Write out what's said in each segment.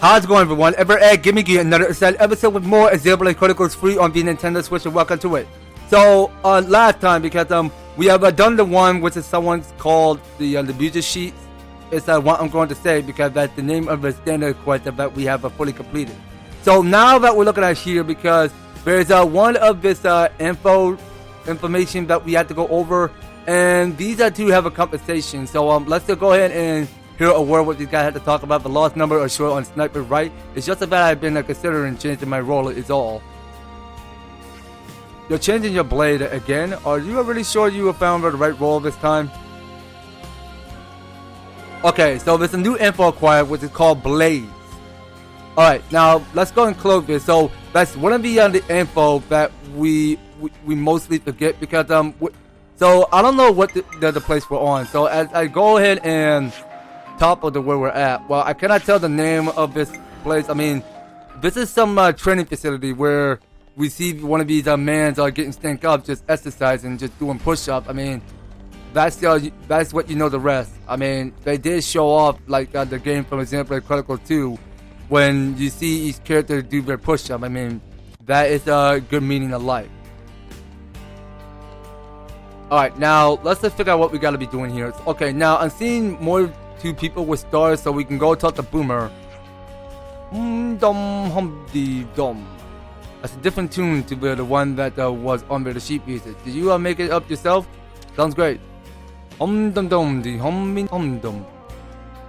How's it going, everyone? EVER-TASTIC giving you another exciting episode with more Xenoblade Chronicles free on the Nintendo Switch, and welcome to it. So, last time, because we have done the one which is someone's called the user sheets. It's what I'm going to say because that's the name of the standard quest that we have fully completed. So now that we're looking at here, because there's one of this information that we have to go over, and these two have a compensation. So let's just go ahead and hear a word what these guys had to talk about. The lost number or short on sniper, right? It's just that I've been considering changing my role is all. You're changing your blade again? Are you really sure you have found the right role this time? Okay, so there's a new info acquired which is called Blades. Alright, now let's go and close this. So that's one of the info that we mostly forget because so I don't know what the place we're on. So as I go ahead and top of where we're at, well, I cannot tell the name of this place. I mean, this is some training facility where we see one of these mans getting stank up, just exercising, just doing push-up. I mean, that's what you know the rest. I mean, they did show off like the game from Xenoblade Chronicles 2 when you see each character do their push-up. I mean, that is a good meaning of life. Alright, now let's just figure out what we gotta be doing here. Okay, now I'm seeing more two people with stars, so we can go talk to Boomer. That's a different tune to the one that was on the sheep music. Did you make it up yourself? Sounds great.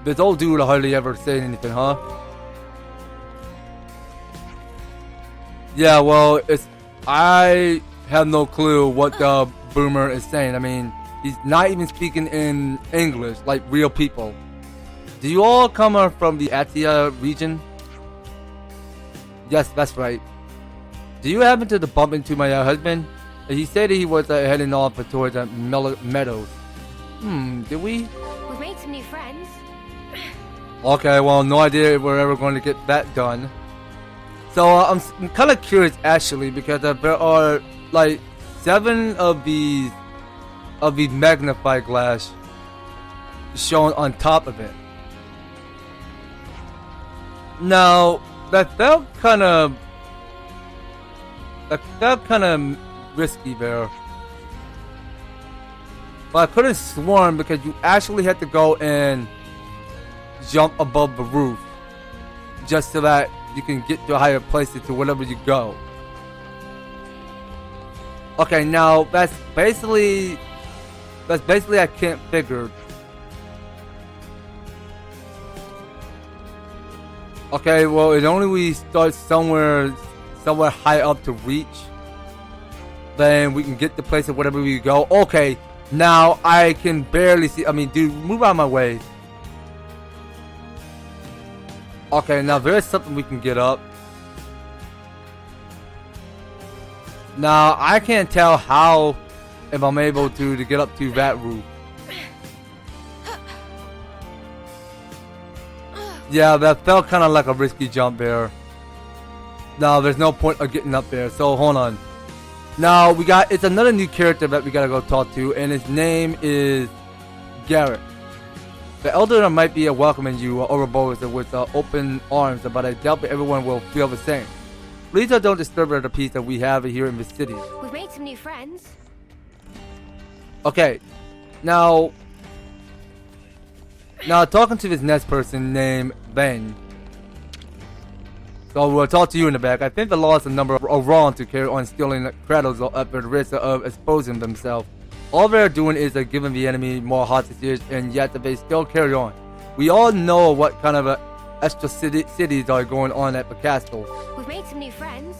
This old dude hardly ever say anything, huh? Yeah, well, I have no clue what the Boomer is saying. I mean, he's not even speaking in English like real people. Do you all come from the Atia region? Yes, that's right. Do you happen to bump into my husband? He said he was heading off towards meadows. Did we? We've made some new friends. Okay, well, no idea if we're ever going to get that done. So I'm kind of curious actually, because there are like 7 of these magnify glass shown on top of it. Now that felt kind of risky there, but I couldn't sworn because you actually had to go and jump above the roof just so that you can get to higher places to wherever you go. Okay, now that's basically I can't figure. Okay, well, it only we start somewhere high up to reach, then we can get the place of whatever we go. Okay, now I can barely see. I mean, dude, move out of my way. Okay, now there's something we can get up. Now I can't tell how if I'm able to get up to that roof. Yeah, that felt kind of like a risky jump there. Now there's no point of getting up there, so hold on. Now it's another new character that we gotta go talk to, and his name is Garrett. The elder might be welcoming you overboard with open arms, but I doubt that everyone will feel the same. Please don't disturb the peace that we have here in the city. We've made some new friends. Okay, now talking to this next person named Ben. So we'll talk to you in the back. I think the law is a number of wrong to carry on stealing cradles at the risk of exposing themselves. All they're doing is giving the enemy more hostages, and yet they still carry on. We all know what kind of extra cities are going on at the castle. We've made some new friends.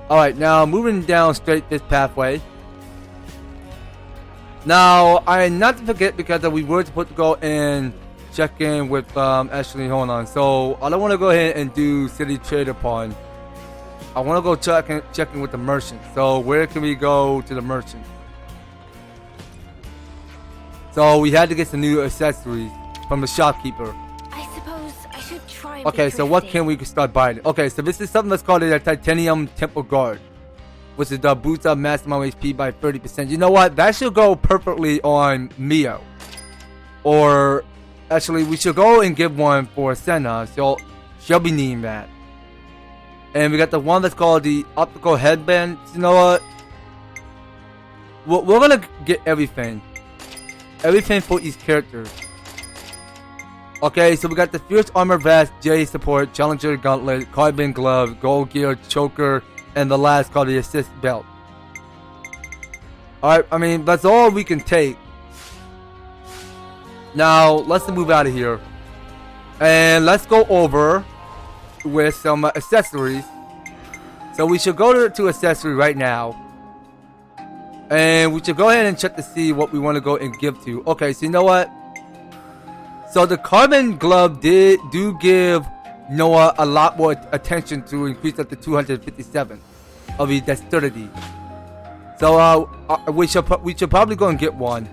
Alright, now moving down straight this pathway. Now, not to forget, because we were supposed to go and check in with, actually, hold on. So, I don't want to go ahead and do City Trader Pawn. I want to go check in with the merchant. So, where can we go to the merchant? So, we had to get some new accessories from the shopkeeper. I suppose I should try. Okay, so what can we start buying? Okay, so this is something that's called a Titanium Temple Guard, which is boosts up maximum HP by 30%. You know what? That should go perfectly on Mio. Or actually, we should go and give one for Senna. So she'll be needing that. And we got the one that's called the optical headband. You know what? We're gonna get everything. Everything for each character. Okay, so we got the Fierce Armor Vest, J Support, Challenger Gauntlet, Carbon Glove, Gold Gear, Choker, and the last called the Assist Belt. Alright, I mean, that's all we can take. Now, let's move out of here. And let's go over with some accessories. So we should go to accessory right now. And we should go ahead and check to see what we want to go and give to. Okay, so you know what? So the Carbon Glove do give Noah a lot more attention to increase up to 257 of his dexterity. So we should probably go and get one.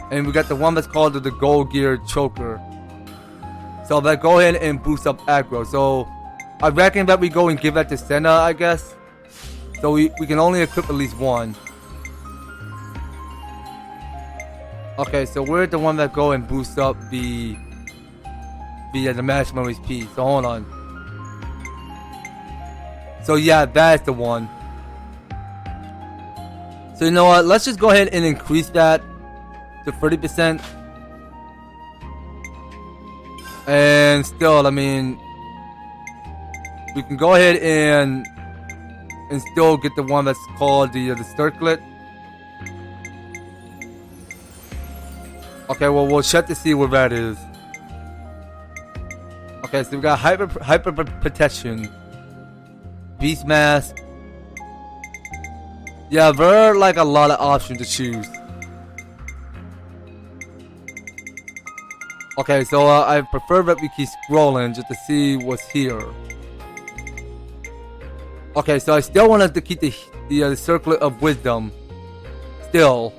And we got the one that's called the Gold Gear Choker. So let's go ahead and boost up aggro. So I reckon that we go and give that to Senna, I guess. So we can only equip at least one. Okay, so we're the one that go and boost up the maximum HP. So hold on. So yeah, that's the one. So you know what? Let's just go ahead and increase that to 30%. And still, I mean, we can go ahead and still get the one that's called the circlet. Okay, well, we'll check to see where that is. Okay, so we got hyper protection, beast mask. Yeah, there are like a lot of options to choose. Okay, so I prefer that we keep scrolling just to see what's here. Okay, so I still wanted to keep the circlet of wisdom. Still.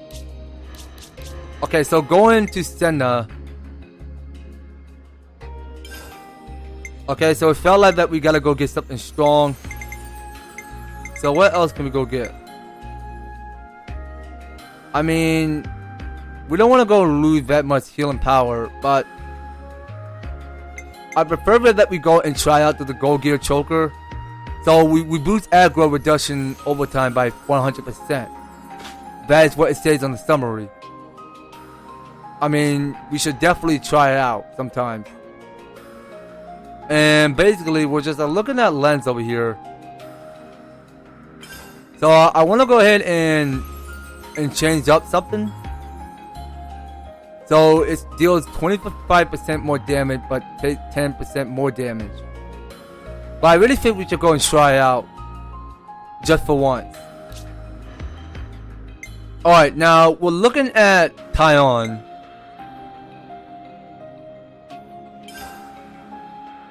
Okay, so going to Senna. Okay, so it felt like that we gotta go get something strong. So what else can we go get? I mean, we don't want to go lose that much healing power, but I prefer that we go and try out the Gold Gear Choker. So we boost aggro reduction over time by 100%. That is what it says on the summary. I mean, we should definitely try it out sometime. And basically, we're just looking at lens over here. So I want to go ahead and change up something. So it deals 25% more damage, but takes 10% more damage. But I really think we should go and try it out, just for once. Alright, now we're looking at Tyon.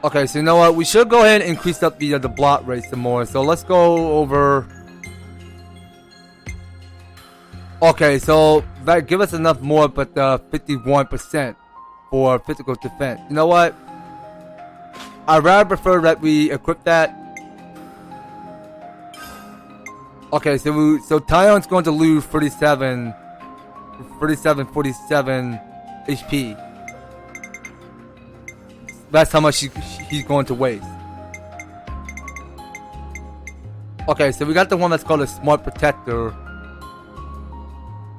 Okay, so you know what? We should go ahead and increase up the block rate some more. So let's go over. Okay, so that give us enough more, but 51% for physical defense. You know what? I'd rather prefer that we equip that. Okay, so Tyon's going to lose 47 HP. That's how much he's going to waste. Okay, so we got the one that's called a Smart Protector.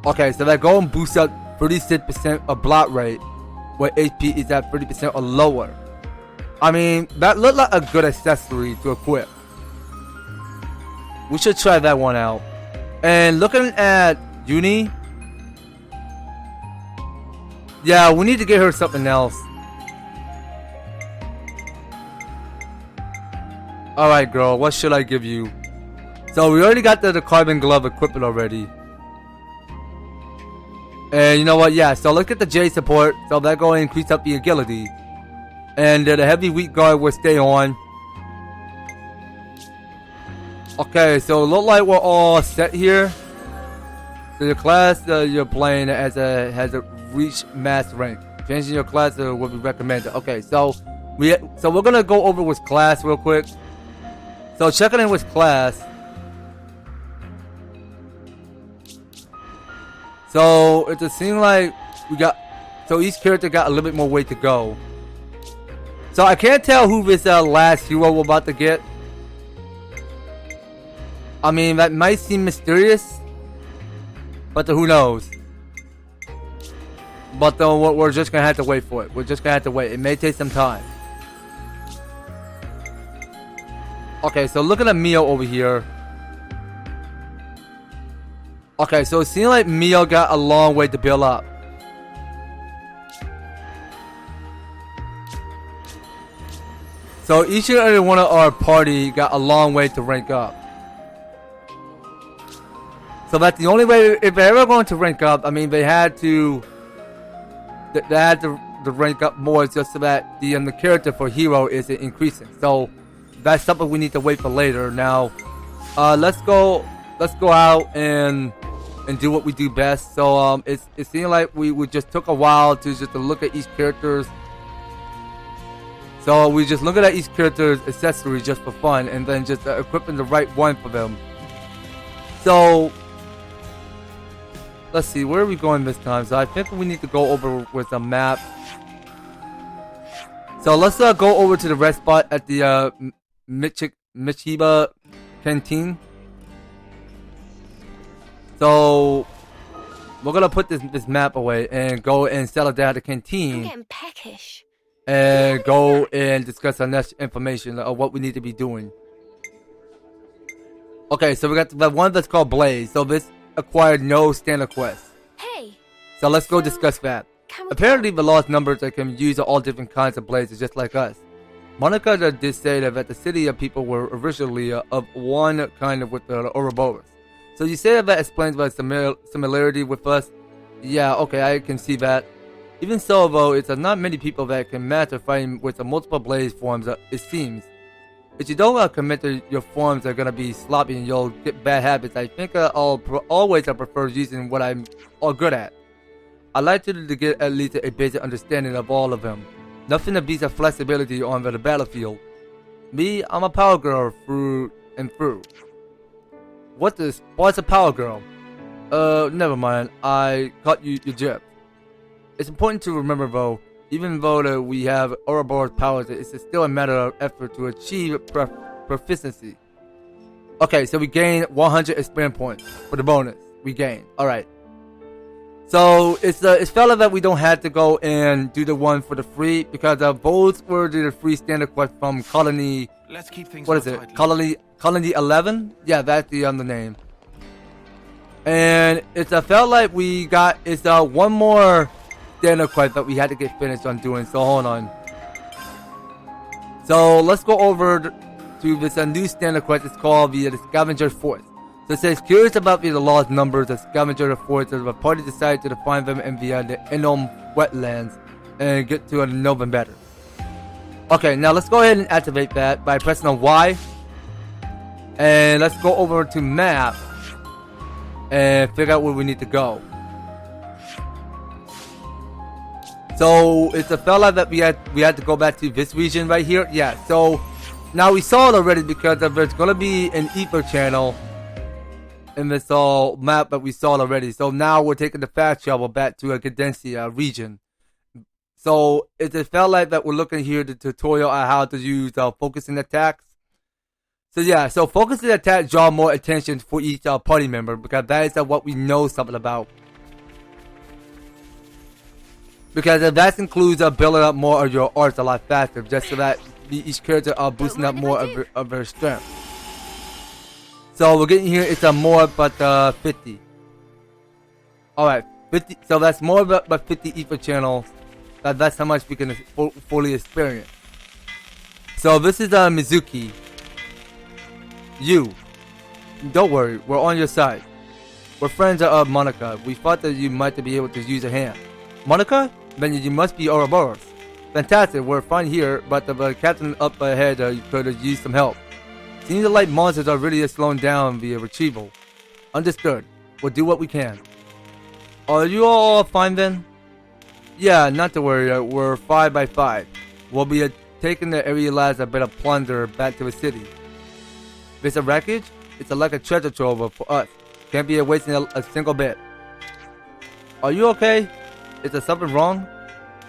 Okay, so that go and boost up 36% of block rate, where HP is at 30% or lower. I mean, that looked like a good accessory to equip. We should try that one out. And looking at Uni, yeah, we need to get her something else. Alright, girl, what should I give you? So we already got the Carbon Glove equipment already. And you know what? Yeah, so let's get the J support. So that's going to increase up the agility. And the heavy weak guard will stay on. Okay, so it looks like we're all set here. So your class you're playing has a reach max rank. Changing your class will be recommended. Okay, so we're gonna go over with class real quick. So checking in with class. So it just seems like we got So each character got a little bit more way to go. So I can't tell who this last hero we're about to get. I mean, that might seem mysterious, but who knows? But we're just gonna have to wait for it. We're just gonna have to wait. It may take some time. Okay, so look at Mio over here. Okay, so it seems like Mio got a long way to build up. So each and every one of our party got a long way to rank up. So that's the only way, if they're ever going to rank up, I mean, they had to rank up more just so that the character for hero is increasing. So that's something we need to wait for later. Now, let's go out and do what we do best. So it seemed like we just took a while to look at each character's. So we just looking at each character's accessory just for fun, and then just equipping the right one for them. So let's see, where are we going this time? So I think we need to go over with a map. So let's go over to the rest spot at the Michiba Canteen. So we're gonna put this map away and go and settle down at the canteen. I'm getting peckish. And go and discuss our next information of what we need to be doing. Okay, so we got the one that's called Blaze. So this acquired no standard quest. Hey. So let's go discuss that. Apparently the lost numbers that can use all different kinds of blazes just like us. Monica did say that the city of people were originally of one kind of with the Ouroboros. So you say that explains the similarity with us? Yeah, okay, I can see that. Even so, though, it's not many people that can master fighting with the multiple blaze forms, it seems. If you don't commit to your forms are gonna be sloppy and you'll get bad habits, I think always I prefer using what I'm all good at. I like to get at least a basic understanding of all of them. Nothing that beats the flexibility on the battlefield. Me, I'm a power girl through and through. What's a power girl? Never mind. I caught you your jib. It's important to remember, though, even though we have Ouroboros powers, it's still a matter of effort to achieve proficiency. Okay, so we gain 100 experience points for the bonus. We gain. All right. So it's felt that we don't have to go and do the one for the free because both were the free standard quest from Colony. Let's keep things. What is it? Colony 11? Yeah, that's the name. And it's felt like we got one more standard quest that we had to get finished on doing. So hold on. So let's go over to this new standard quest. It's called the Scavenger Force. So it says, curious about the lost numbers of Scavenger Force, the party decided to find them in the Enom wetlands and get to know them better. Okay, now let's go ahead and activate that by pressing on Y. And let's go over to map and figure out where we need to go. So it's felt like that we had to go back to this region right here. Yeah, so now we saw it already because there's gonna be an Ether channel in this map that we saw it already. So now we're taking the fast travel back to a Cadencia region. So it felt like that we're looking here at the tutorial on how to use focusing attacks. So yeah, so focusing attacks draw more attention for each party member because that is what we know something about. Because that includes building up more of your arts a lot faster, just so that each character are boosting up more of their strength. So we're getting here, it's more but 50. Alright, 50. So that's more but 50 Ether channels. That's how much we can fully experience. So this is Mizuki. You. Don't worry, we're on your side. We're friends of Monica. We thought that you might be able to use a hand. Monica? Then you must be Ouroboros. Fantastic, we're fine here, but the captain up ahead could use some help. Seems like monsters are really slowing down the retrieval. Understood. We'll do what we can. Are you all fine then? Yeah, not to worry, we're 5 by 5. We'll be taking the area last a bit of plunder back to the city. This a wreckage? It's like a treasure trove for us. Can't be wasting a single bit. Are you okay? Is there something wrong?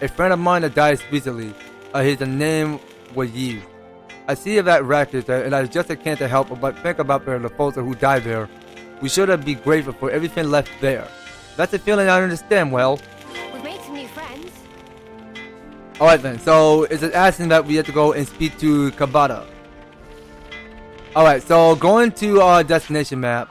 A friend of mine that died recently. His name was Yi. I see that wreckage and I just can't help but think about the folks who died there. We should be grateful for everything left there. That's a feeling I understand well. We've made some new friends. Alright then, so it's asking that we have to go and speak to Kabata. Alright, so going to our destination map.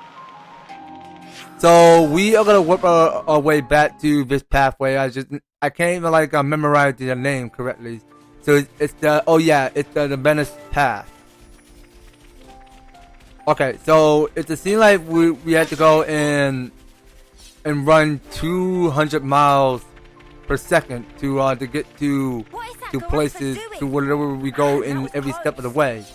So we are gonna work our way back to this pathway. I can't even like memorize the name correctly. So it's the it's the Venice path. Okay, so it's a scene like we had to go and run 200 miles per second to get to places to wherever we go in every step of the way.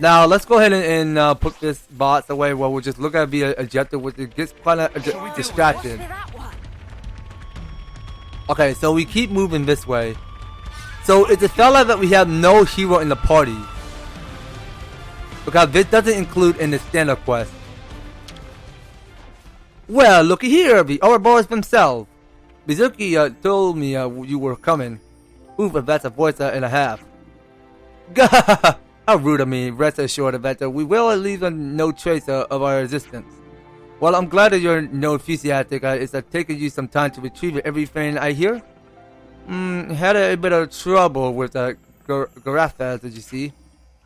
Now let's go ahead and put this box away where we'll just look at the objective, which it gets quite distracted. Okay, so we keep moving this way. So it's a fella that we have no hero in the party, because this doesn't include in the standard quest. Well, looky here, the Ouroboros himself. Mizuki told me you were coming. Oof, that's a voice and a half. Gah! How rude of me. Rest assured that we will leave no trace of our existence. Well, I'm glad that you're no enthusiastic. It's taking you some time to retrieve everything I hear. Had a bit of trouble with Garathas, did you see?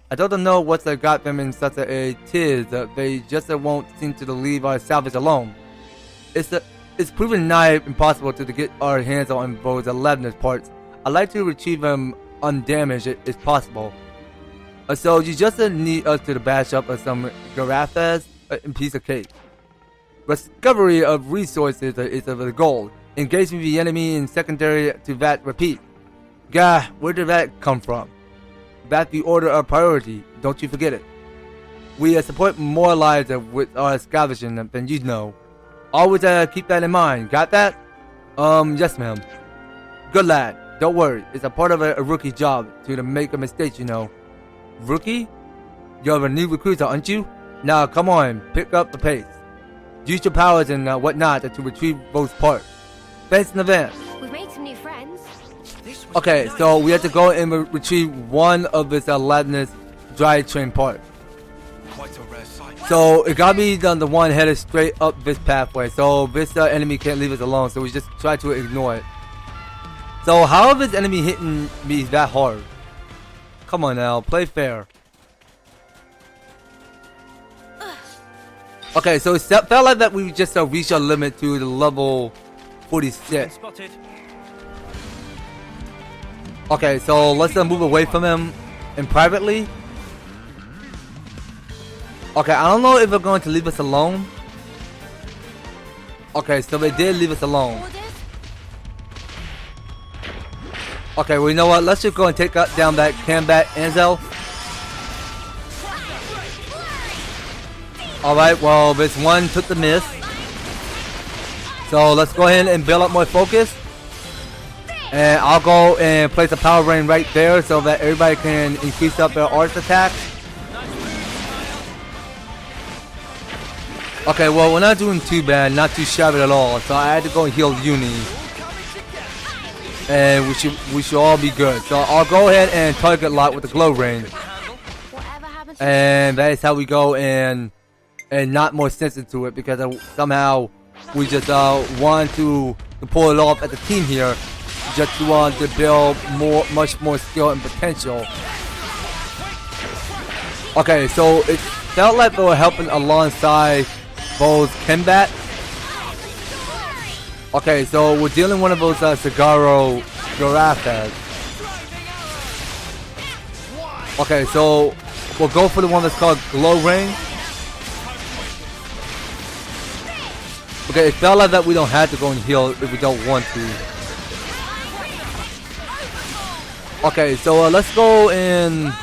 I don't know what's got them in such a tiz. They just won't seem to leave our salvage alone. It's proven nigh impossible to get our hands on those 11 parts. I'd like to retrieve them undamaged if possible. So you just need us to bash up some Garathas and piece of cake. Discovery of resources is the goal. Engaging the enemy in secondary to that, repeat. Gah, where did that come from? That's the order of priority, don't you forget it. We support more lives with our scavenging than you know. Always keep that in mind, got that? Yes ma'am. Good lad, don't worry, it's a part of a rookie job to make a mistake, you know. Rookie? You're a new recruiter, aren't you? Now come on, pick up the pace. Use your powers and whatnot to retrieve those parts. Thanks in advance. We've made some new friends. Okay, so we have to go and retrieve one of this Aladdin's dry train part. Quite a rare sight. So it gotta be the one headed straight up this pathway. So this enemy can't leave us alone. So we just try to ignore it. So how is this enemy hitting me that hard? Come on now, play fair. Okay, so it felt like that we just reached our limit to the level 46. Spotted. Okay, so let's move away from him and privately. Okay, I don't know if they're going to leave us alone. Okay, so they did leave us alone. Okay, well you know what? Let's just go and take down that combat Enzo. Alright, well this one took the miss. So let's go ahead and build up more focus. And I'll go and place a power rain right there so that everybody can increase up their arts attack. Okay, well we're not doing too bad, not too shabby at all. So I had to go and heal Uni. And we should all be good. So I'll go ahead and target lock with the glow rain. And that is how we go and not more sensitive to it, because somehow we just want to pull it off as a team here, just to build much more skill and potential. Okay, so it felt like they were helping alongside both combat. Okay, so we're dealing one of those Sagaro Garathas. Okay, so we'll go for the one that's called Glow Ring. Okay, it felt like that we don't have to go and heal if we don't want to. Okay, so let's go and...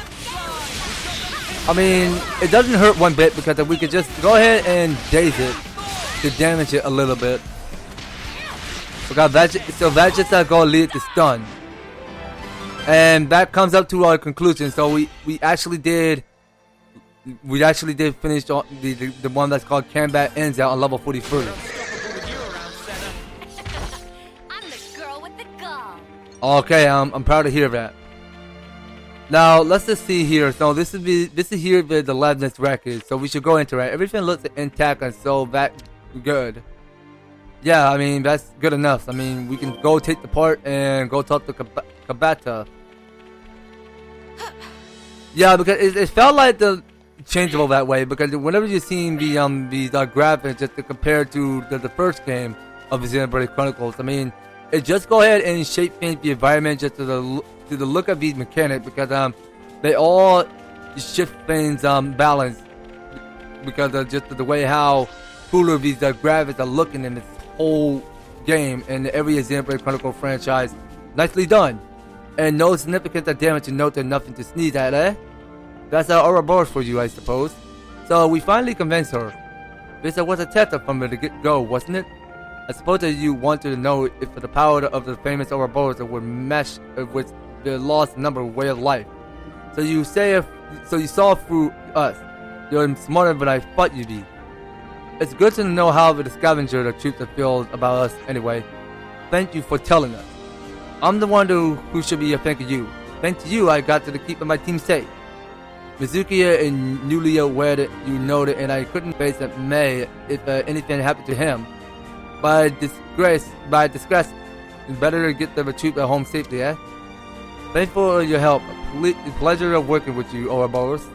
I mean, it doesn't hurt one bit because we could just go ahead and daze it to damage it a little bit. Because that just gonna lead to stun. And that comes up to our conclusion. So we actually did finish the one that's called Combat Ends out on level 43. I'm the girl with the gall. Okay, I'm proud to hear that. Now let's just see here. So this is here the Leibniz record. So we should go into it. Everything looks intact and so that good. Yeah, I mean that's good enough. I mean we can go take the part and go talk to Kabata. Yeah, because it felt like the changeable that way. Because whenever you're seeing the graphics just to compare to the first game of Xenoblade Chronicles, I mean. It just go ahead and shape paint the environment just to the look of these mechanics because they all shift things balance because of just the way how cooler these graphics are looking in this whole game and every Xenoblade Chronicle franchise. Nicely done, and no significant damage to note and nothing to sneeze at, eh? That's our Ouroboros for you, I suppose. So we finally convinced her. This was a test from the get-go, wasn't it? I suppose that you wanted to know if the power of the famous Ouroboros would mesh with the lost number way of life. So you saw through us. You're smarter than I thought you'd be. It's good to know how the scavenger the truth feels about us anyway. Thank you for telling us. I'm the one who should be thanking you. Thanks to you, I got to keep my team safe. Mizuki and Nulia wedded, you know that, and I couldn't face that May if anything happened to him. By disgrace, it's better to get the retreat at home safely, eh? Thanks for your help. Pleasure of working with you, Ouroboros.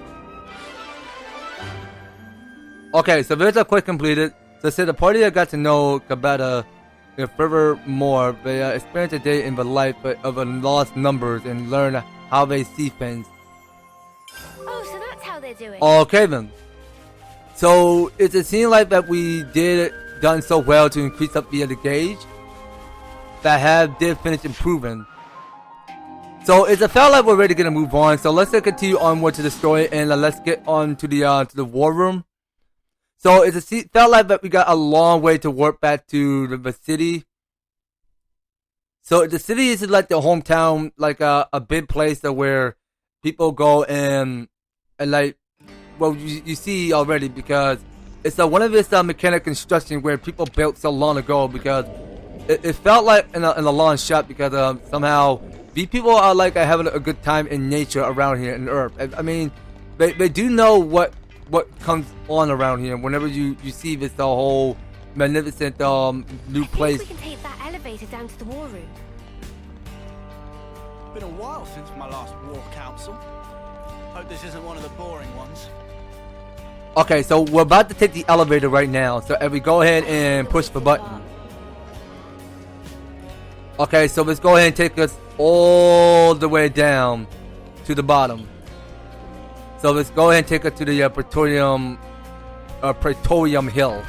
Okay, so there's a quest completed. So the party that got to know Kabata furthermore, they experienced a day in the life of lost numbers and learn how they see things. Oh, so that's how they're doing. Okay then. So it's a scene like that we done so well to increase up the gauge that did finish improving. So it's a felt like we're ready to move on. So let's continue onward to the story and let's get on to the war room. So it felt like that we got a long way to work back to the city. So the city is like the hometown, like a big place where people go and like, well, you see already because it's one of this mechanic construction where people built so long ago because it felt like in a long shot because somehow these people are like having a good time in nature around here in Earth. I mean, they do know what comes on around here. Whenever you see this whole magnificent new place. We can take that elevator down to the war room. Been a while since my last war council. Hope this isn't one of the boring ones. Okay, so we're about to take the elevator right now. So if we go ahead and push the button. Okay, so let's go ahead and take us all the way down to the bottom. So let's go ahead and take us to the Praetorium Hill.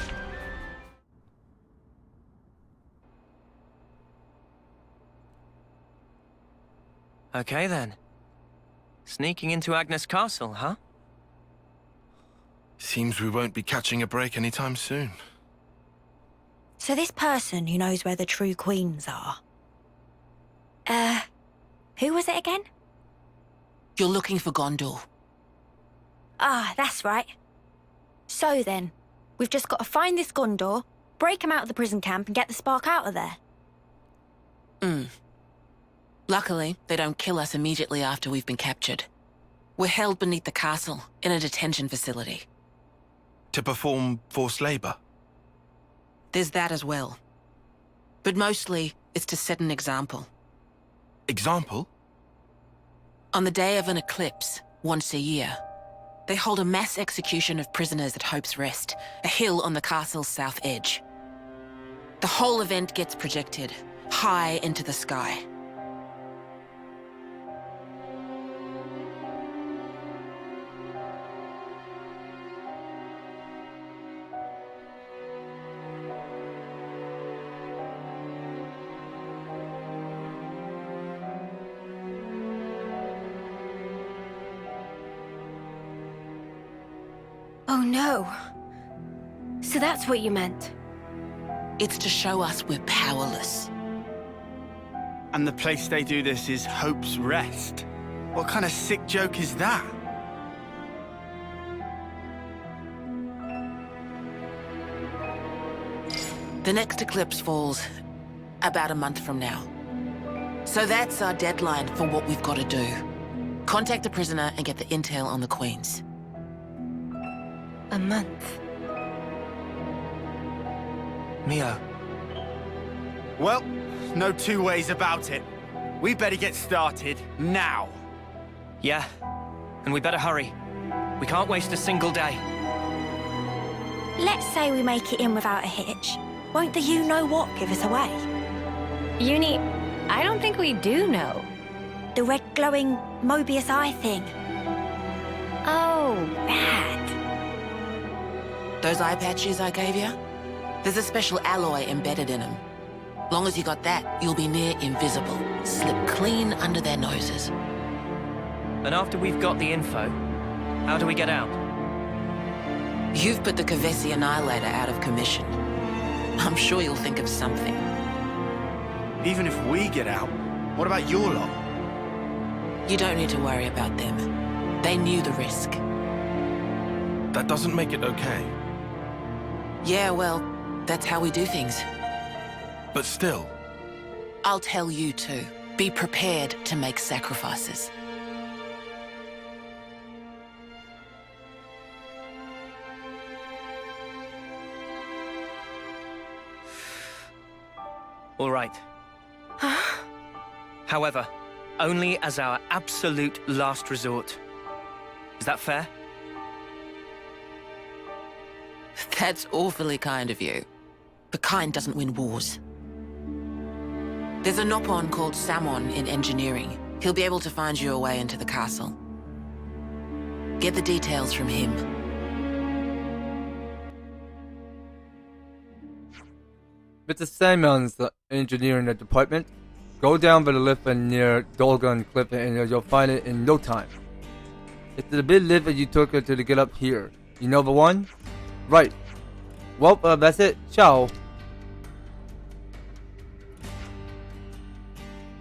Okay then. Sneaking into Agnes Castle, huh? Seems we won't be catching a break anytime soon. So this person who knows where the true queens are. Who was it again? You're looking for Gondor. Ah, that's right. So then, we've just got to find this Gondor, break him out of the prison camp and get the spark out of there. Luckily, they don't kill us immediately after we've been captured. We're held beneath the castle, in a detention facility. To perform forced labor? There's that as well. But mostly, it's to set an example. Example? On the day of an eclipse, once a year, they hold a mass execution of prisoners at Hope's Rest, a hill on the castle's south edge. The whole event gets projected, high into the sky. Oh no. So that's what you meant. It's to show us we're powerless. And the place they do this is Hope's Rest. What kind of sick joke is that? The next eclipse falls about a month from now. So that's our deadline for what we've got to do. Contact the prisoner and get the intel on the Queens. A month. Mio, Well, no two ways about it. We better get started now. yeah, and we better hurry. We can't waste a single day. Let's say we make it in without a hitch. Won't the you-know-what give us away? Uni, I don't think we do know. The red glowing Mobius eye thing. Oh, that. Those eye patches I gave you? There's a special alloy embedded in them. Long as you got that, you'll be near invisible. Slip clean under their noses. And after we've got the info, how do we get out? You've put the Kavesi Annihilator out of commission. I'm sure you'll think of something. Even if we get out, what about your lot? You don't need to worry about them. They knew the risk. That doesn't make it okay. Yeah, well, that's how we do things. But still, I'll tell you too. Be prepared to make sacrifices. All right. However, only as our absolute last resort. Is that fair? That's awfully kind of you. But kind doesn't win wars. There's a Nopon called Samon in engineering. He'll be able to find you a way into the castle. Get the details from him. Mr. Simon's the engineering department. Go down by the lift near Dolgun Cliff and you'll find it in no time. It's the big lift that you took to get up here. You know the one? Right. Well, that's it. Ciao.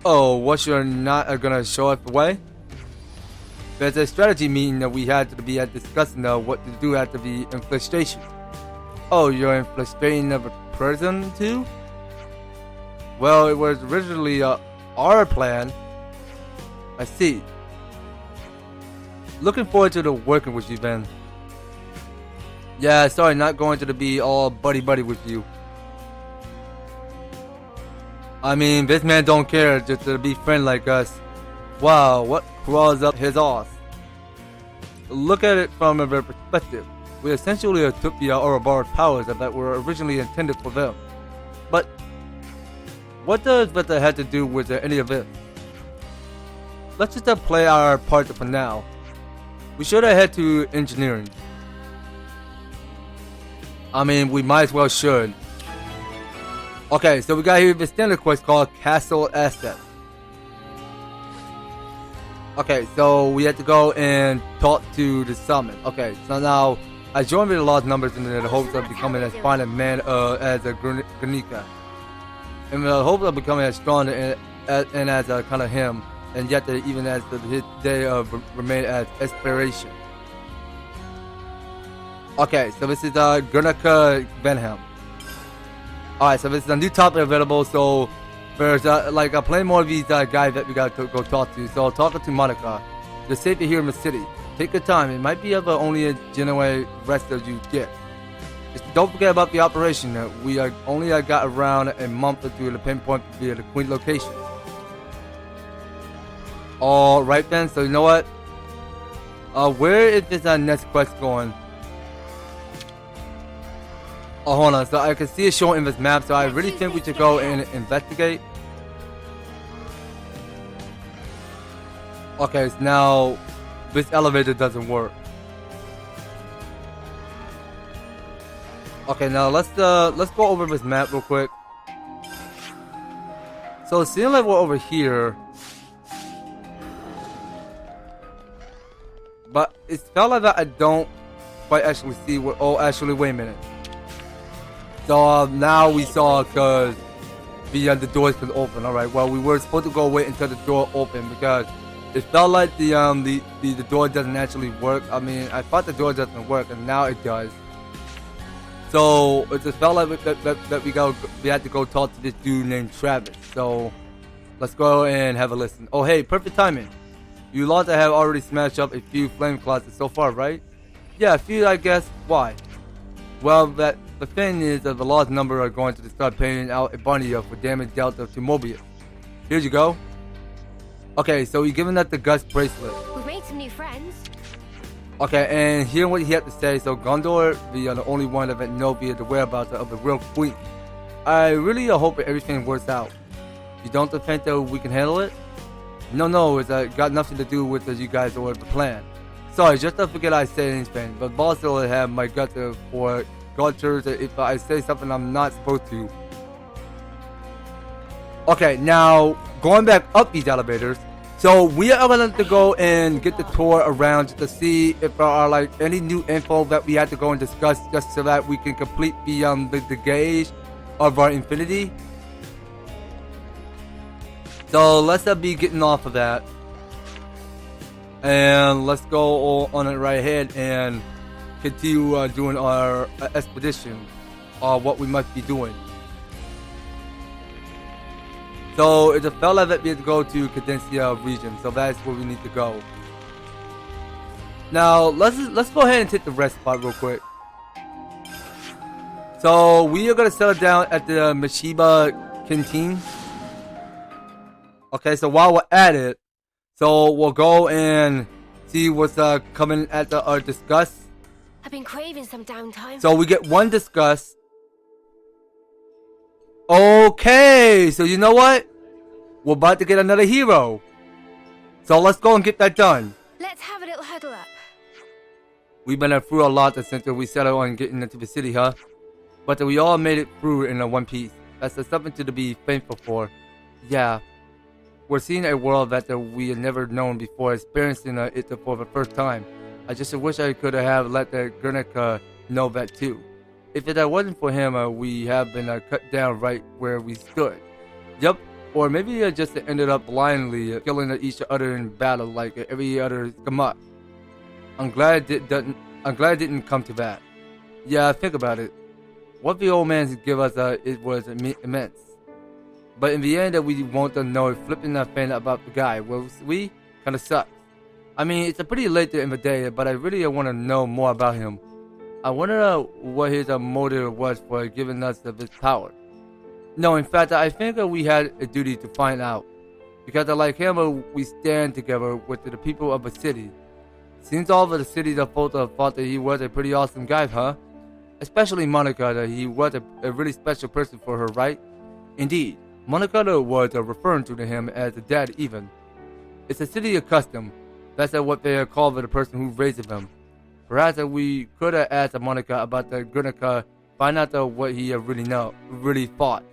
Oh, what, you're not gonna show us the way? There's a strategy meeting that we had to be discussing what to do after the infiltration. Oh, you're infiltrating of a prison too? Well, it was originally our plan. I see. Looking forward to working with you, Ben. Yeah, sorry, not going to be all buddy-buddy with you. I mean, this man don't care just to be friend like us. Wow, what crawls up his ass? Look at it from a perspective. We essentially took the Ouroboros powers that were originally intended for them. But what does that have to do with any of this? Let's just play our part for now. We should head to engineering. I mean, we might as well should. Okay, so we got here the standard quest called Castle Asset. Okay, so we have to go and talk to the summon. Okay, so now I joined with the lost numbers in the hopes of becoming as fine a man as a Granika. In the hopes of becoming as strong and as a kind of him, and yet even as his day remain as inspiration. Okay, so this is Granika Vandham. Alright, so this is a new topic available, so there's plenty more of these guys that we got to go talk to. So talking to Monica, the safety here in the city. Take your time, it might be of only a genuine rest that you get. Just don't forget about the operation. We only got around a month or two to pinpoint via the Queen location. Alright then, so you know what? Where is this next quest going? Oh, hold on. So I can see it showing in this map. So I really think we should go and investigate. Okay, so now this elevator doesn't work. Okay, now let's go over this map real quick. So it seems like we're over here, but it felt like that I don't quite actually see what. Oh, actually, wait a minute. So now we saw because the doors could open. All right. Well, we were supposed to go wait until the door opened because it felt like the door doesn't actually work. I mean, I thought the door doesn't work, and now it does. So it just felt like that we had to go talk to this dude named Travis. So let's go and have a listen. Oh, hey, perfect timing. You lot have already smashed up a few flame closets so far, right? Yeah, a few, I guess. Why? Well, the thing is that the law's number are going to start paying out a bounty for damage dealt to Mobius. Here you go. Okay, so he's giving us the Gus bracelet. We've made some new friends. Okay, and hearing what he had to say, so Gondor, the only one that know via the whereabouts of the real queen. I really hope that everything works out. You don't think that we can handle it? No, it's got nothing to do with you guys or the plan. Sorry, just don't forget I say anything, but boss will have my guts for cultures if I say something I'm not supposed to. Okay, now going back up these elevators. So we are going to go and get the tour around just to see if there are like any new info that we have to go and discuss just so that we can complete the gauge of our infinity. So let's be getting off of that. And let's go on it right ahead and continue doing our expedition or what we must be doing. So it's a fella that we have to go to Cadencia region, so that's where we need to go. Now let's go ahead and take the rest spot real quick. So we are gonna settle down at the Mashiba Canteen. Okay, so while we're at it, so we'll go and see what's coming at our discuss. I've been craving some downtime. So we get one discuss. Okay, so you know what? We're about to get another hero. So let's go and get that done. Let's have a little huddle up. We've been through a lot since we settled on getting into the city, huh? But we all made it through in one piece. That's something to be thankful for. Yeah. We're seeing a world that we had never known before, experiencing it for the first time. I just wish I could have let the Guernica know that too. If it wasn't for him, we have been cut down right where we stood. Yup, or maybe just ended up blindly killing each other in battle like every other Skamat. I'm glad it didn't come to that. Yeah, think about it. What the old man gave us, it was immense. But in the end, we won't know flipping that fan about the guy. Well, we kind of sucks. I mean, it's pretty late in the day, but I really want to know more about him. I wonder what his motive was for giving us this power. No, in fact, I think we had a duty to find out. Because like him, we stand together with the people of the city. Seems all of the city thought that he was a pretty awesome guy, huh? Especially Monica, that he was a really special person for her, right? Indeed. Monica was referring to him as a dad even. It's a city of custom. That's what they call the person who raised him. Perhaps we could have asked Monica about the Guernica, find out what he really thought.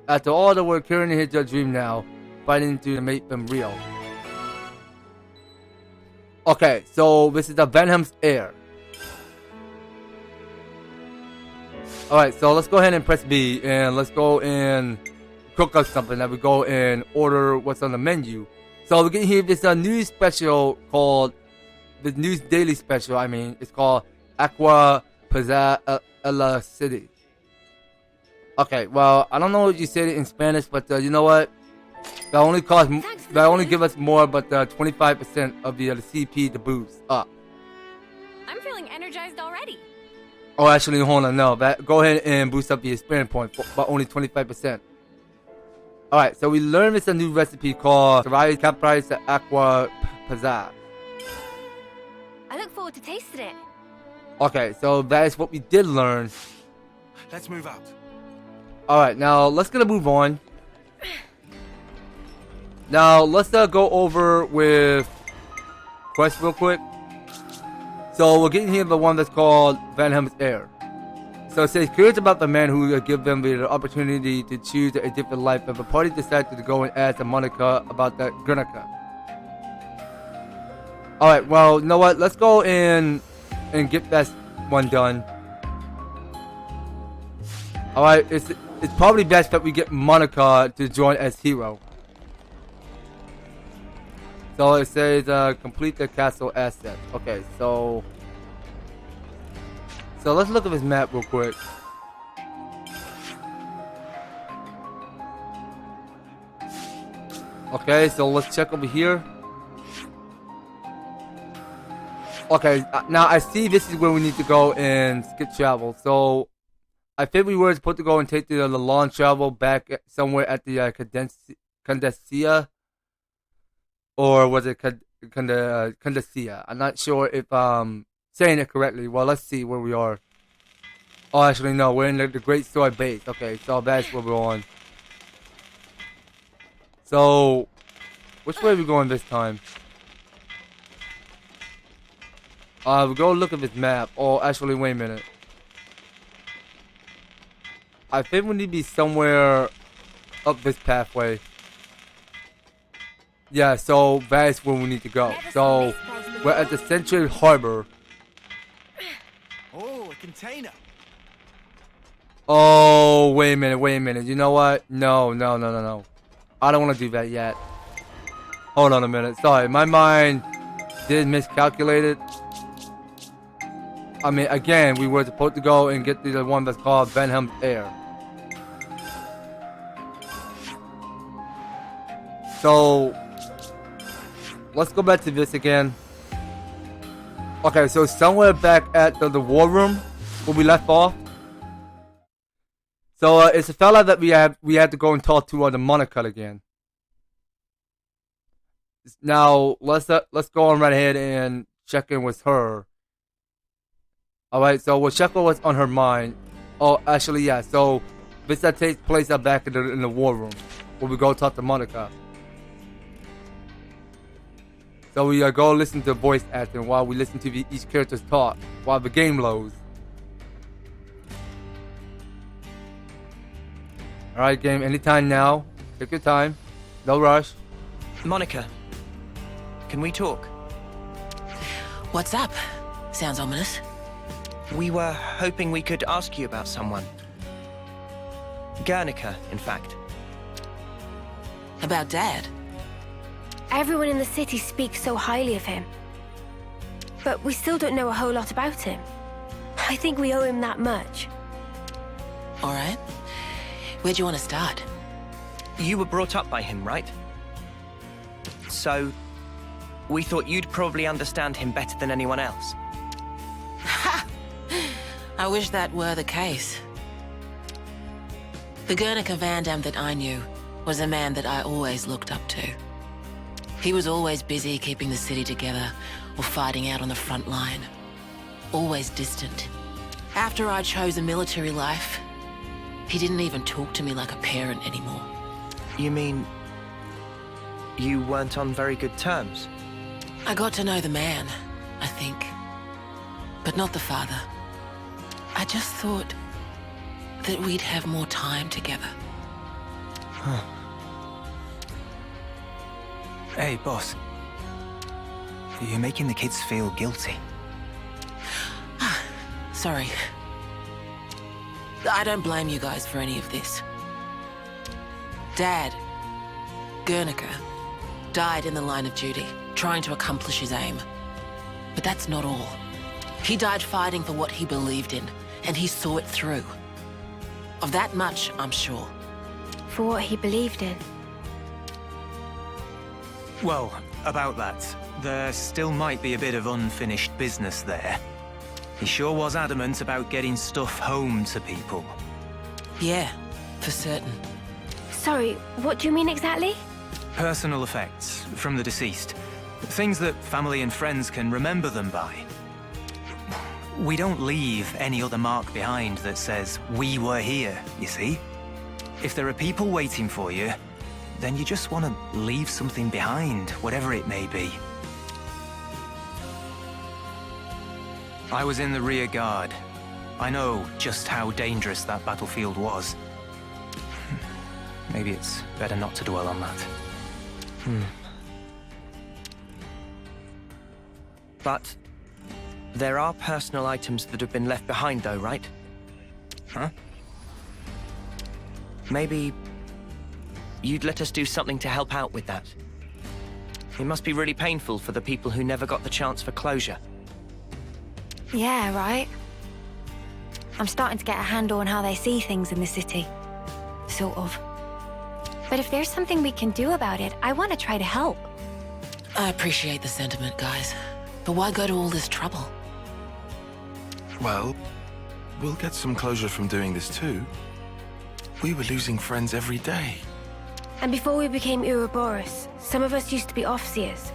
After all, we're carrying his dream now, fighting to make them real. Okay, so this is the Vandham Heir. Alright, so let's go ahead and press B, and let's go and cook up something that we go and order what's on the menu. So we're getting here this new special called, the new daily special, it's called Aqua Pizza La City. Okay, well, I don't know what you said it in Spanish, but you know what? That only give us more, but 25% of the CP to boost up. I'm feeling energized already. Oh, actually, hold on, no. Go ahead and boost up the experience point, but only 25%. Alright, so we learned it's a new recipe called Sarai Caprice Aqua Pizza. I look forward to tasting it. Okay, so that is what we did learn. Let's move out. Alright, now let's move on. Now let's go over with quest real quick. So we're getting here the one that's called Vandham Heir. So it says, curious about the man who give them the opportunity to choose a different life if the party decided to go and ask Monica about that Guernica. Alright, well, you know what? Let's go and get that one done. Alright, it's probably best that we get Monica to join as hero. So it says, complete the castle asset. Okay, so let's look at this map real quick. Okay, so let's check over here. Okay, now I see this is where we need to go and skip travel. So I think we were supposed to go and take the long travel back somewhere at the Condesia. Or was it Condesia? I'm not sure if I'm saying it correctly. Well, let's see where we are. Oh, actually, no. We're in the Great Sword Base. Okay, so that's where we're on. So, which way are we going this time? We'll go look at this map. Oh, actually, wait a minute. I think we need to be somewhere up this pathway. Yeah, so that's where we need to go. So, we're at the Central Harbor. Oh, a container. Oh, wait a minute. You know what? No. I don't want to do that yet. Hold on a minute. Sorry, my mind did miscalculate it. I mean, again, we were supposed to go and get the one that's called Vandham Heir. So, let's go back to this again. Okay, so somewhere back at the war room where we left off. So it's a fella that we had to go and talk to on the Monica again. Now let's go on right ahead and check in with her. All right, so we'll check what's on her mind. Oh, actually, yeah. So this that takes place out back in the war room where we go talk to Monica. So we go listen to voice acting while we listen to each character's talk while the game loads. Alright, game, anytime now. Take your time. No rush. Monica, can we talk? What's up? Sounds ominous. We were hoping we could ask you about someone. Guernica, in fact. About Dad? Everyone in the city speaks so highly of him. But we still don't know a whole lot about him. I think we owe him that much. All right. Where do you want to start? You were brought up by him, right? So, we thought you'd probably understand him better than anyone else. Ha! I wish that were the case. The Guernica Vandham that I knew was a man that I always looked up to. He was always busy keeping the city together or fighting out on the front line. Always distant. After I chose a military life, he didn't even talk to me like a parent anymore. You mean you weren't on very good terms? I got to know the man, I think. But not the father. I just thought that we'd have more time together. Huh. Hey, boss. You're making the kids feel guilty. Sorry. I don't blame you guys for any of this. Dad, Guernica, died in the line of duty, trying to accomplish his aim. But that's not all. He died fighting for what he believed in, and he saw it through. Of that much, I'm sure. For what he believed in. Well, about that, there still might be a bit of unfinished business there. He sure was adamant about getting stuff home to people. Yeah, for certain. Sorry, what do you mean exactly? Personal effects from the deceased. Things that family and friends can remember them by. We don't leave any other mark behind that says, we were here, you see? If there are people waiting for you, then you just want to leave something behind, whatever it may be. I was in the rear guard. I know just how dangerous that battlefield was. Maybe it's better not to dwell on that. But there are personal items that have been left behind though, right? Huh? Maybe you'd let us do something to help out with that. It must be really painful for the people who never got the chance for closure. Yeah, right. I'm starting to get a handle on how they see things in the city. Sort of. But if there's something we can do about it, I want to try to help. I appreciate the sentiment, guys. But why go to all this trouble? Well, we'll get some closure from doing this too. We were losing friends every day. And before we became Ouroboros, some of us used to be Offseers.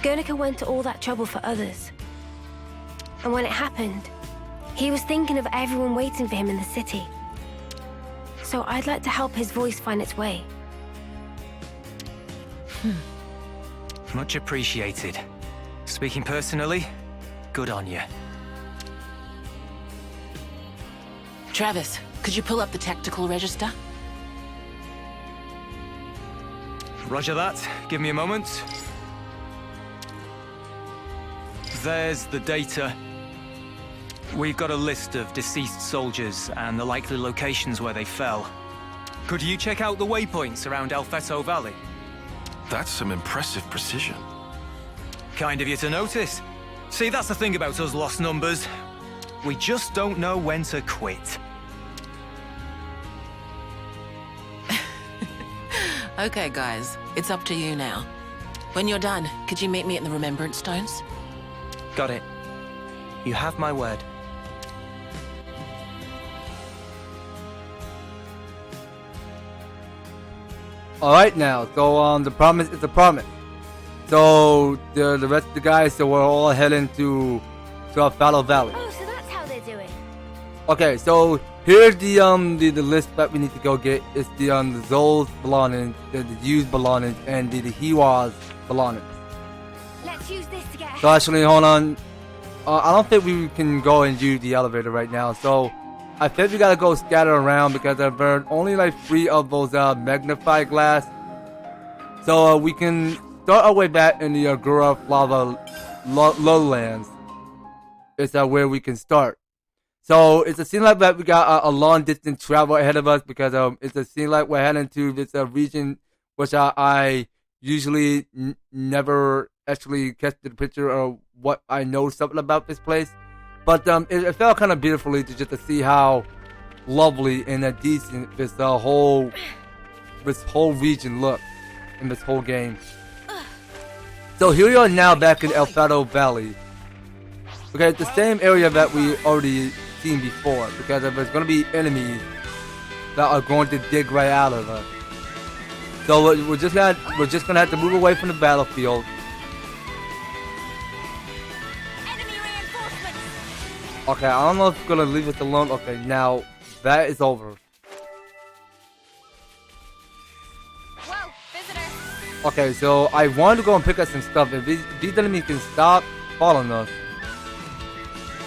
Guernica went to all that trouble for others. And when it happened, he was thinking of everyone waiting for him in the city. So I'd like to help his voice find its way. Much appreciated. Speaking personally, good on you. Travis, could you pull up the tactical register? Roger that. Give me a moment. There's the data. We've got a list of deceased soldiers and the likely locations where they fell. Could you check out the waypoints around El Feto Valley? That's some impressive precision. Kind of you to notice. See, that's the thing about us lost numbers. We just don't know when to quit. Okay, guys, it's up to you now. When you're done, could you meet me at the Remembrance Stones? Got it. You have my word. Alright now, so the promise is a promise. So the rest of the guys, so we're all heading to Fallow Valley. Oh, so that's how they're doing. Okay, so here's the list that we need to go get. It's the Zol's belongings, the used belongings, and the Hiwa's belongings. Let's use this to get So actually, hold on. I don't think we can go and use the elevator right now. So I think we gotta go scatter around because I've burned only like 3 of those magnify glass. So we can start our way back in the Gura Lava lowlands. It's where we can start. So it's a scene like that we got a long distance travel ahead of us because it's a scene like we're heading to this region which I usually never actually catch the picture of what I know something about this place. But it felt kind of beautifully to see how lovely and decent this whole region looked in this whole game. So here we are now back in El Feto Valley. Okay, it's the same area that we already seen before because there's going to be enemies that are going to dig right out of us. So we're just gonna have to move away from the battlefield. Okay, I don't know if we're gonna leave it alone. Okay, now that is over. Whoa, visitor. Okay, so I wanted to go and pick up some stuff. If these enemies can stop following us.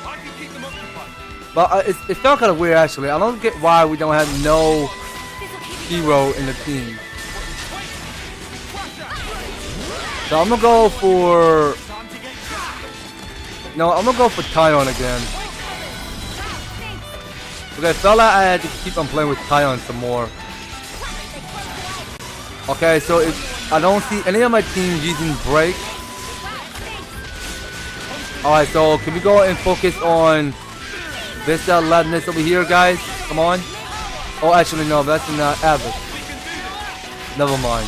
I can keep them occupied. But it felt kind of weird actually. I don't get why we don't have no hero in the team. So I'm gonna go for... No, I'm gonna go for Tyon again. Okay, felt like I had to keep on playing with Tyon some more. Okay, so if I don't see any of my team using break. Alright, so can we go and focus on this loudness over here, guys? Come on. Oh, actually, no, that's in Abbott. Never mind.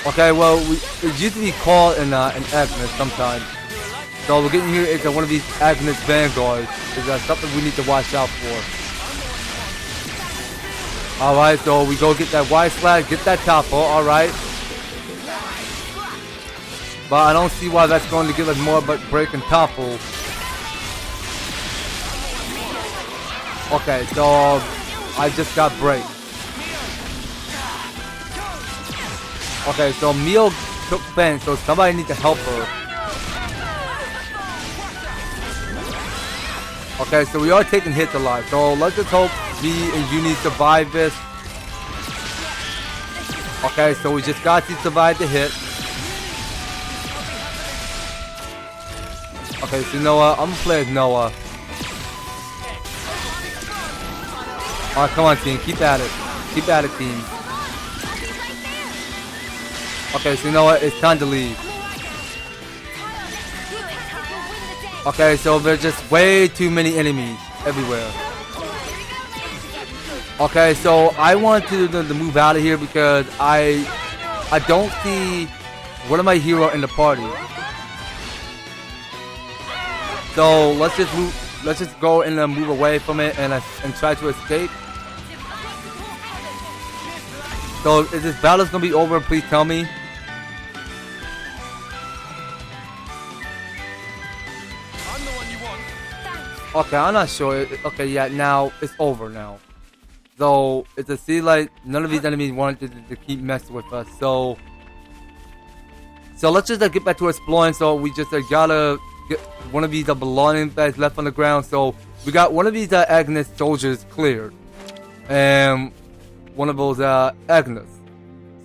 Okay, well, it used to be called an Agnes sometimes. So we're getting here into one of these Agnes Vanguards. Is something we need to watch out for. Alright, so we go get that Y slash, get that topple, alright. But I don't see why that's going to give us more but break and topple. Okay, so I just got break. Okay, so Mio took Ben, so somebody needs to help her. Okay, so we are taking hits a lot, so let's just hope V and Uni survive this. Okay, so we just got to survive the hit. Okay, so Noah, I'm gonna play as Noah. Alright, come on team, keep at it. Keep at it team. Okay, so you know what? It's time to leave. Okay, so there's just way too many enemies everywhere. Okay, so I want to move out of here because I don't see one of my hero in the party. So let's just go and move away from it and try to escape. So is this battle's gonna be over? Please tell me. Okay, I'm not sure. Okay, yeah, now it's over now. So it's a see like none of these enemies wanted to keep messing with us. So let's just get back to exploring. So we just gotta get one of these belongings that's left on the ground. So we got one of these Agnes soldiers cleared, and one of those Agnes.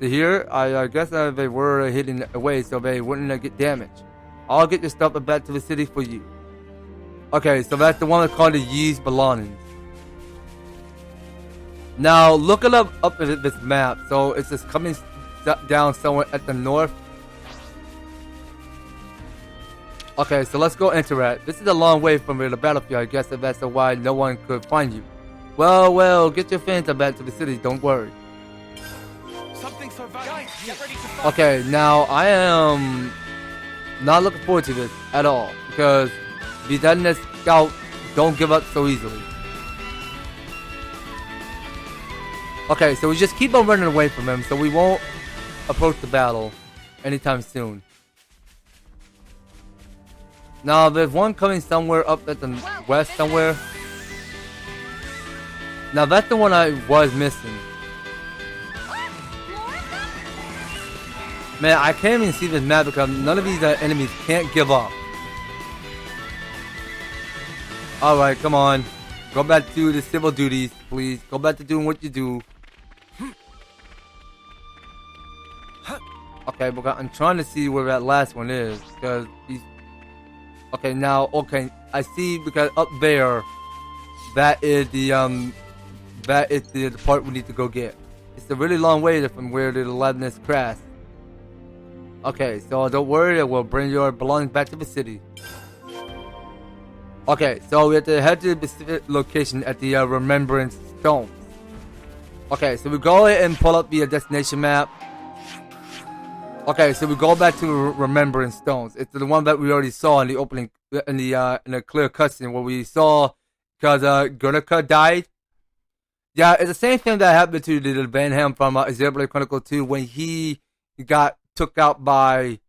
So here, I guess they were hidden away so they wouldn't get damaged. I'll get your stuff back to the city for you. Okay, so that's the one that's called the used belongings. Now look it up at this map. So it's just coming down somewhere at the north. Okay, so let's go enter it. This is a long way from the battlefield. I guess that's why no one could find you. Well, get your friends back to the city. Don't worry. Okay, now I am not looking forward to this at all because the Agnes scout don't give up so easily. Okay, so we just keep on running away from him so we won't approach the battle anytime soon. Now there's one coming somewhere up at the west somewhere. Now that's the one I was missing. Man, I can't even see this map because none of these enemies can't give up. Alright, come on. Go back to the civil duties, please. Go back to doing what you do. Okay, but I'm trying to see where that last one is. Because he's... Okay, now, okay. I see because up there, that is the part we need to go get. It's a really long way from where the Agnes crashed. Okay, so don't worry, we'll bring your belongings back to the city. Okay, so we have to head to the specific location at the Remembrance Stones. Okay, so we go ahead and pull up the destination map. Okay, so we go back to Remembrance Stones. It's the one that we already saw in the opening, in the clear cutscene where we saw because Guernica died. Yeah, it's the same thing that happened to the Vandham from Xenoblade Chronicles 2 when he got took out by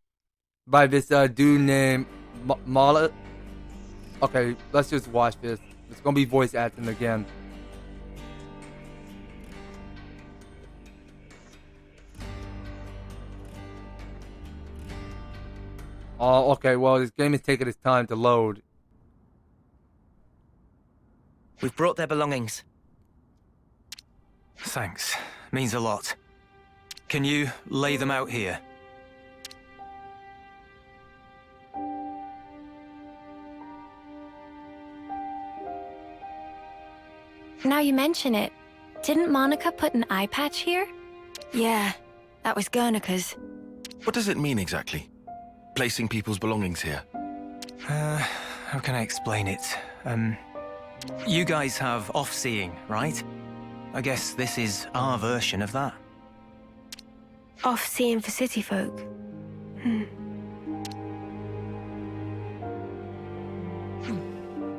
this dude named Mala. Okay, let's just watch this. It's gonna be voice acting again. Oh, okay, well, this game is taking its time to load. We've brought their belongings. Thanks. Means a lot. Can you lay them out here? Now you mention it, didn't Monica put an eye patch here? Yeah, that was Guernica's. What does it mean exactly? Placing people's belongings here? How can I explain it? You guys have off-seeing, right? I guess this is our version of that. Off-seeing for city folk.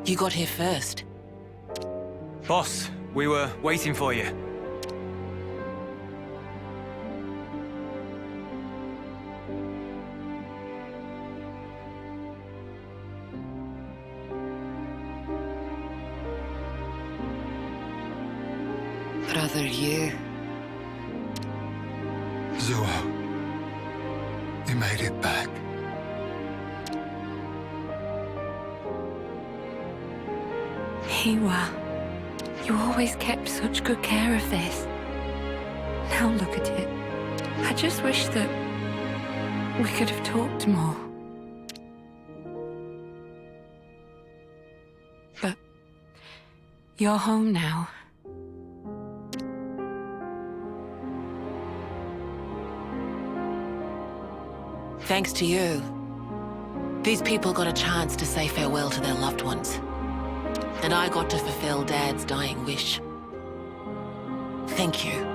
You got here first. Boss, we were waiting for you. Brother, you. Zuo, you made it back. Hiwa, you always kept such good care of this. Now look at it. I just wish that we could have talked more. But you're home now. Thanks to you. These people got a chance to say farewell to their loved ones. And I got to fulfill Dad's dying wish. Thank you.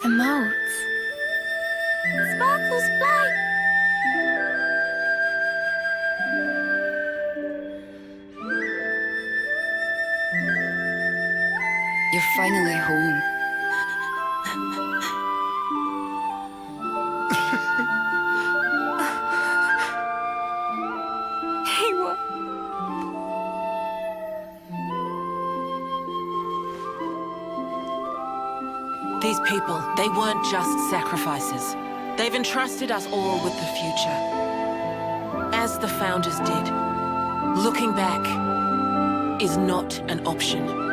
Emotes. Sparkles fly. You're finally home. Hey, what? These people, they weren't just sacrifices. They've entrusted us all with the future. As the Founders did. Looking back is not an option.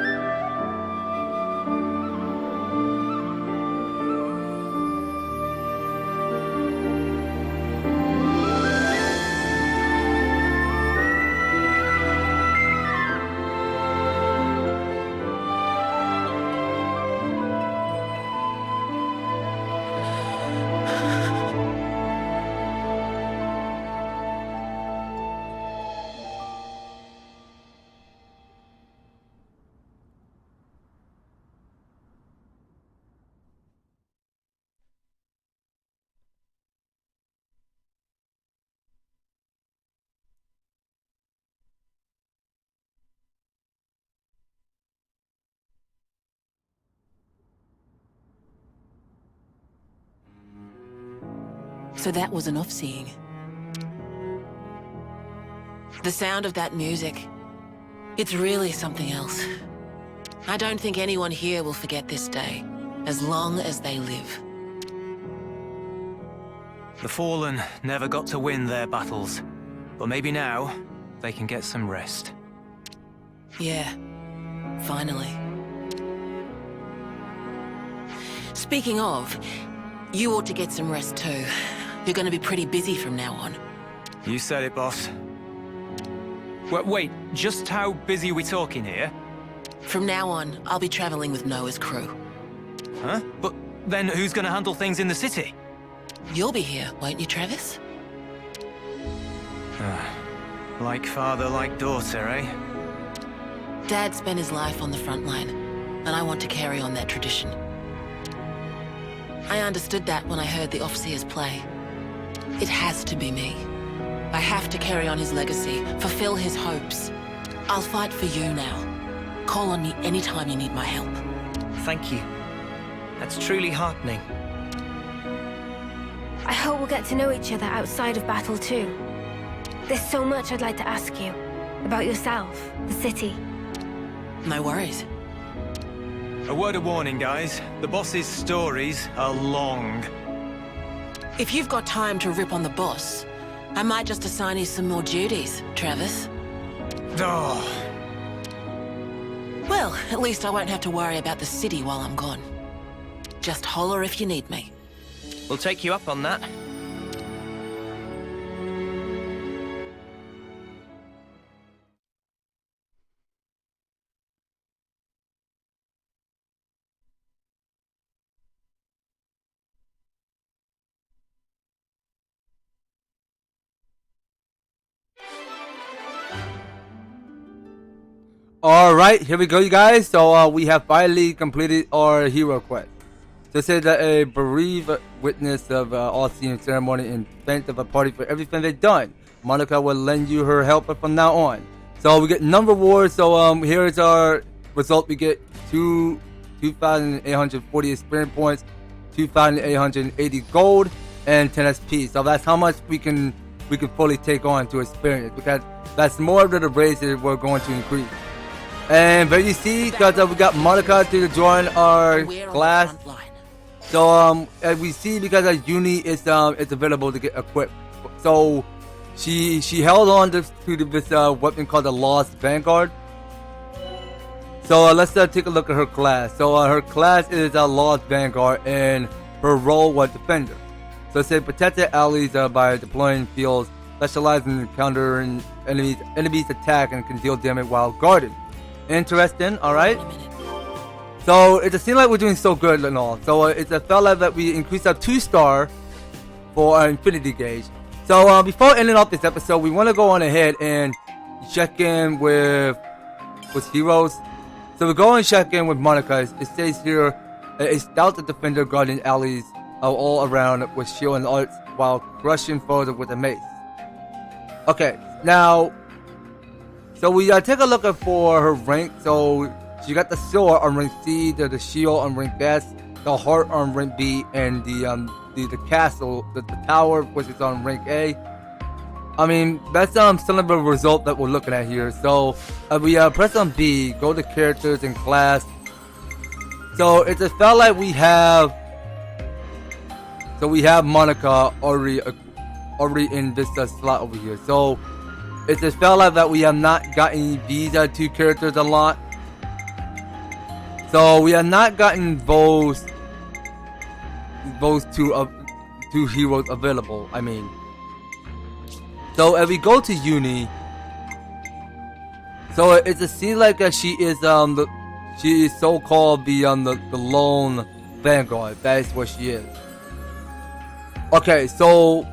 So that was an off-seeing. The sound of that music, it's really something else. I don't think anyone here will forget this day, as long as they live. The Fallen never got to win their battles, but maybe now they can get some rest. Yeah, finally. Speaking of, you ought to get some rest too. You're gonna be pretty busy from now on. You said it, boss. Wait, just how busy are we talking here? From now on, I'll be traveling with Noah's crew. Huh? But then who's gonna handle things in the city? You'll be here, won't you, Travis? Like father, like daughter, eh? Dad spent his life on the front line, and I want to carry on that tradition. I understood that when I heard the Officers play. It has to be me. I have to carry on his legacy, fulfill his hopes. I'll fight for you now. Call on me anytime you need my help. Thank you. That's truly heartening. I hope we'll get to know each other outside of battle too. There's so much I'd like to ask you. About yourself, the city. No worries. A word of warning, guys. The boss's stories are long. If you've got time to rip on the boss, I might just assign you some more duties, Travis. Oh. Well, at least I won't have to worry about the city while I'm gone. Just holler if you need me. We'll take you up on that. Alright, here we go, you guys. So we have finally completed our hero quest. So it says that a bereaved witness of all-seeing ceremony and thanks of a party for everything they've done. Monica will lend you her help from now on. So we get number wars. So here is our result. We get 2,840 experience points, 2,880 gold, and 10 SP. So that's how much we can fully take on to experience, because that's more of the raids that we're going to increase. And there you see, because we got Monica to join our class. So as we see, because Uni is available to get equipped. So she held on to this weapon called the Lost Vanguard. So let's take a look at her class. So her class is a Lost Vanguard, and her role was Defender. So it says protect their allies by deploying fields, specializing in countering enemies attack, and can deal damage while guarding. Interesting, alright? So it seems like we're doing so good and all. So it's a fella that we increased our 2-star for our Infinity Gauge. So before ending off this episode, we want to go on ahead and check in with heroes. So we go and check in with Monica. It says here, a stout defender guarding allies all around with shield and arts while crushing foes with a mace. Okay, now, so we take a look at for her rank. So she got the sword on rank C, the shield on rank S, the heart on rank B, and the castle, the tower, which is on rank A. I mean, that's some of the result that we're looking at here. So we press on B, go to characters and class. So it just felt like we have Monica already in this slot over here. So it just felt like that we have not gotten these 2 characters unlocked. So we have not gotten those two heroes available. I mean, so as we go to Uni, so it seems like she is so-called the lone Vanguard. That is what she is. Okay, so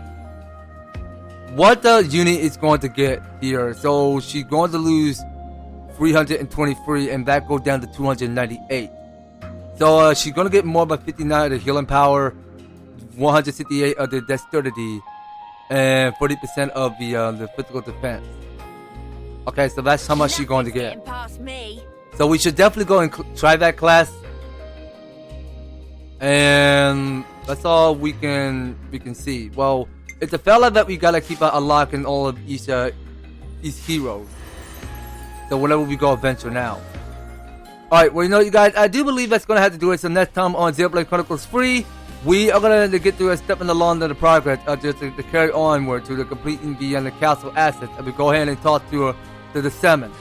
what the Uni is going to get here? So she's going to lose 323, and that goes down to 298. So she's going to get more by 59 of the healing power, 168 of the dexterity, and 40% of the physical defense. Okay, so that's how much she's going to get. So we should definitely go and try that class. And that's all we can see. Well, it's a fella that we gotta keep unlocking all of each heroes. So whenever we go adventure now. Alright, well, you know, you guys, I do believe that's gonna have to do it. So next time on Xenoblade Chronicles 3, we are gonna get through a step in the long of the progress just to carry onward to the completing the castle assets, and we go ahead and talk to the Salmon.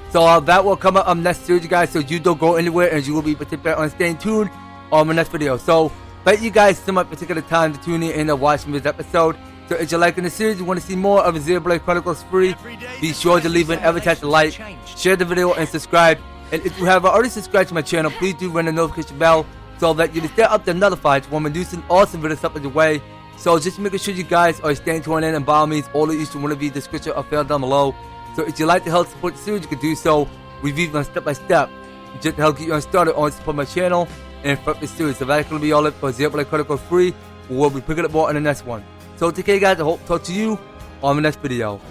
So that will come up next series, you guys. So you don't go anywhere, and you will be participating on staying tuned on my next video. So thank you guys so much for taking the time to tune in and watching this episode. So if you're liking the series, you want to see more of Xenoblade Chronicles 3, be sure to leave an EVER-TASTIC like, share the video, and subscribe. And if you have already subscribed to my channel, please do ring the notification bell so that you can stay up to notified when we do some awesome videos up in the way. So just making sure you guys are staying tuned in, and by all means, all of each one of the description are found down below. So if you'd like to help support the series, you can do so. We review them step by step just to help get you started on support my channel and front the series. So that's going to be all it for Xenoblade Chronicles 3. We'll be picking up more in the next one. So take care, guys. I hope to talk to you on the next video.